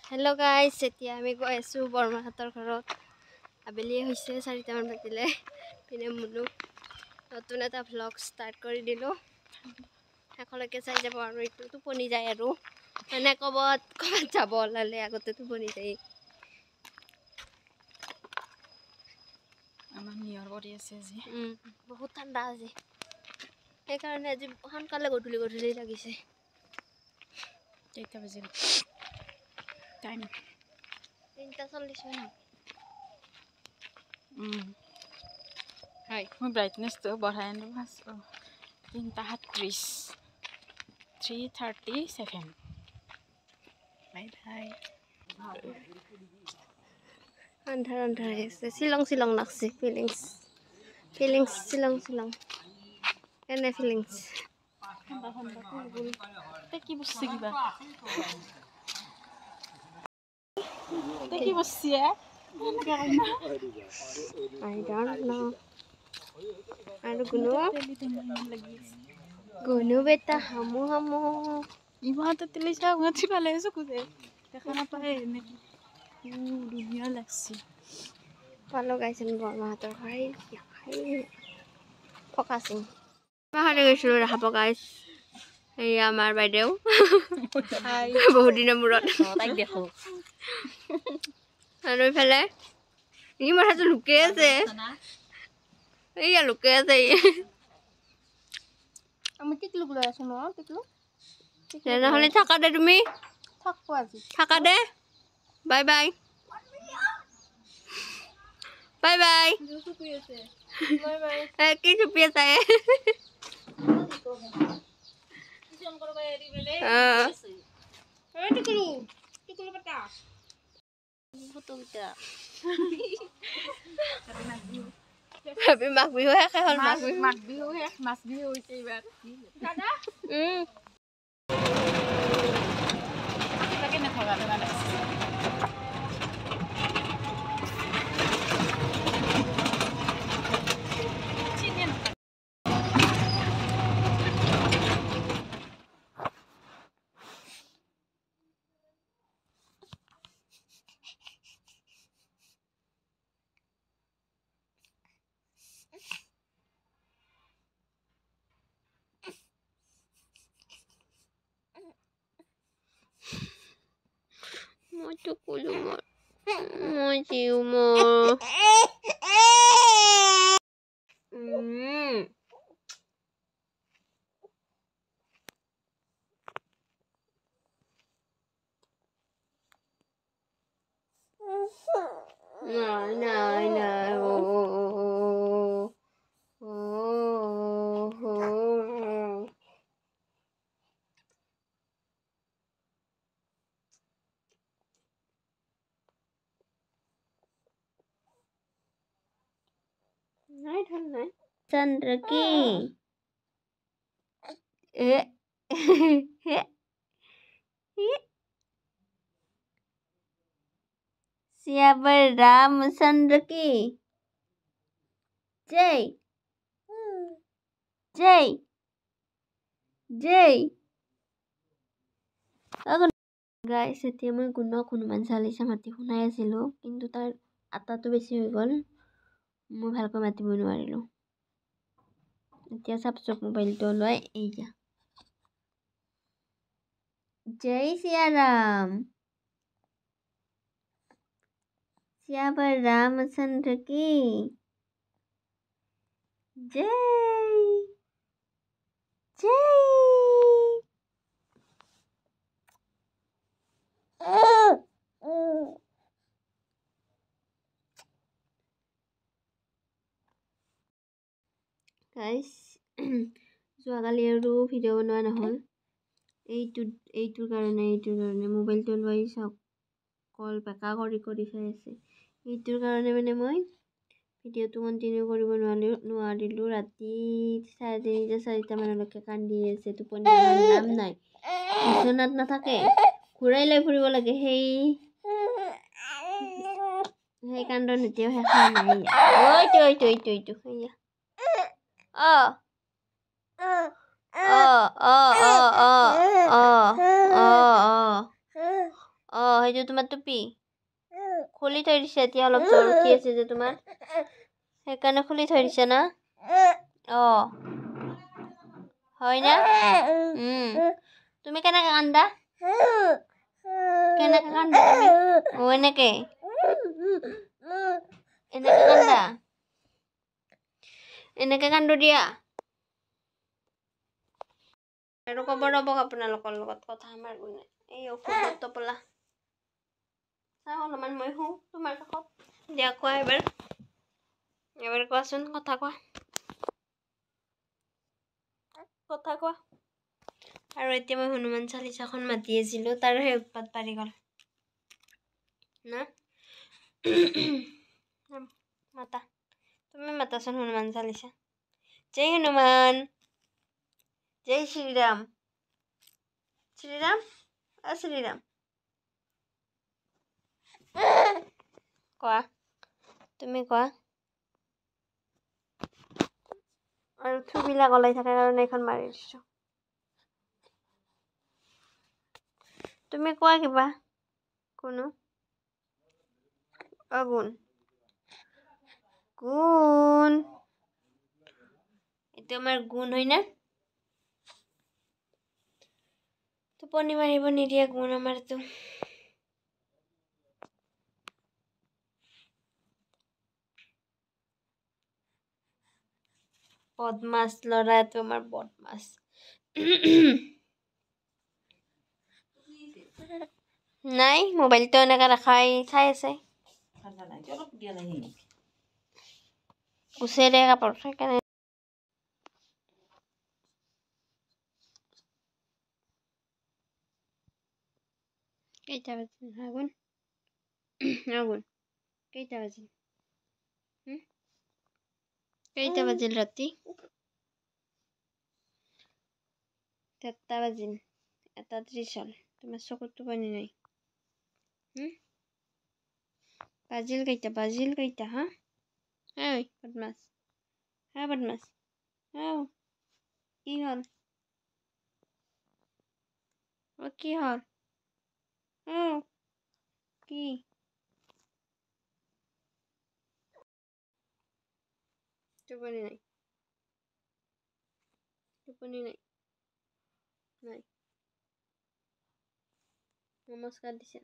Hello guys, এতিয়া আমি গৈ আছো বৰমাহঁতৰ ঘৰত। আবেলি হৈছে 4টামান বাজিলে। পিনে মুনুক নতুন এটা ভ্লগ ষ্টাৰ্ট কৰি দিলোঁ। শেষলৈকে চাই যাব আৰু এইটো টোপনি যায় আৰু মানে ক'বাত যাব ওলালে আগতে টোপনি যায়। আমাৰ নিয়ৰ কৰি আছে আজি বহুত ঠাণ্ডা আজি, সেইকাৰণে আজি সোনকালে গধূলি লাগিছে। কেইটা বাজিল? টাইম 3:40 মান। হয়, মই ব্ৰাইটনেছটো বঢ়াই আনিলোঁ ফাৰ্ষ্ট। 3:37 3:37। Bye bye. আন্ধাৰ হৈ আছে। শ্বিলং লাগছে ফিলিংছ শ্বিলং এনে ফিলিংছ। কি বস্তু কিবা কি বস্তু I don't know. আৰু গুণু বেটা হামু ইমানটা তেলি চা উঠি পালে চকুতে দেখা নাপায় এনে ধুনীয়া লাগছে। পালো গাইছিল বৰমাহঁতৰ ঘৰ ফকাচিং পাহাৰে গৈছিলোঁ ৰাখাব গাইছ। এই আমাৰ বাইদেউ বহুত দিনৰ মূৰত তাইক দেখো আৰু এইফালে ই মাথাটো লুকাই আছে। এইয়া লুকাই আছে আমি টিকলুক লৈ আছো ন। টিকলু তেনেহ'লে থাকা দে, তুমি থাকবো আজি, থাকা দে। Bye bye bye bye. কি চুপি আছে? হেপী মাঘ বিহু শেষ হ'ল। মাঘ বিহু শেষ, মাছ বিহু হৈছে এইবাৰ। Moi tukulu moi ciu mo. No.ないChandra ki. Siapa Ramchandra ki? Jai. গাইছ এতিয়া মই গুণক হনুমান চালিচা মাতি শুনাই আছিলোঁ, কিন্তু তাৰ আটাটো বেছি হৈ গ'ল। মই ভালকৈ মাতিব নোৱাৰিলোঁ। এতিয়া চাপচক মোবাইলটো ওলাই এইয়া। জয় সিয়াৰাম। সিয়াবা ৰামচন্দ্ৰ কি জয়। গাইছ যোৱাকালি আৰু ভিডিঅ' বনোৱা নহ'ল। এইটোৰ কাৰণে মোবাইলটো লৈ চাওক কল বেকা কৰি চাই আছে। এইটোৰ কাৰণে মানে মই ভিডিঅ'টো কণ্টিনিউ কৰিব নোৱাৰিলোঁ। ৰাতি 3:30 4টা মানলৈকে কান্দি আছে। টোপনি নাম নাই, বিচনাত নাথাকে, ঘূৰাই লৈ ফুৰিব লাগে। সেই কান্দন এতিয়াও শেষ হোৱা নাই। এইটো সেয়া অঁ সেইটো তোমাৰ টুপি খুলি থৈ দিছে এতিয়া অলপ জ্বৰ উঠি আছে যে তোমাৰ সেইকাৰণে খুলি থৈ দিছে না অঁ হয় না তুমি কেনেকৈ কান্দা কেনেকৈ কান্দা তুমি অঁ এনেকৈ কান্দা এনেকৈ কান্দো দিয়া আৰু ক'ব ৰ'ব আপোনালোকৰ লগত কথা আমাৰ গুণে এই ঔষধ টোপোলা চাওঁ অলপমান মই শুওঁ তোমাৰ কাষত দিয়া কোৱা এবাৰ কোৱাচোন কথা কোৱা আৰু এতিয়া মই হনুমান চালিচাখন মাতি আছিলোঁ তাৰ সেই উৎপাত পাৰি গ'ল না মাতা তুমি মাতাচোন হনুমান চালিচা জয় হনুমান জয় শ্ৰীৰাম শ্ৰীৰাম শ্ৰীৰাম কোৱা তুমি কোৱা আৰু থুবিলাক ওলাই থাকে কাৰণে এইখন মাৰি দিছোঁ তুমি কোৱা কিবা কোনো গুণ গুণ এইটো আমাৰ গুণ হয় না টোপনি মাৰিব নিদিয়ে গুণ আমাৰতো বদমাছ ল'ৰাটো আমাৰ বদমাছ নাই মোবাইলটো এনেকৈ ৰাখাই চাই আছে উচেৰে কাপোৰ সেইকাৰণে কেইটা বাজিল আগুন আগুন কেইটা বাজিল কেইটা বাজিল ৰাতি 3টা বাজিল 1:30 হ'ল তোমাৰ চকুত টোপনি নাই বাজিল কেইটা হা ঐ বদমাছ বদমাছ কি হ'ল কি হ'ল কি টোপনি নাই নাই নমস্কাৰ দিছে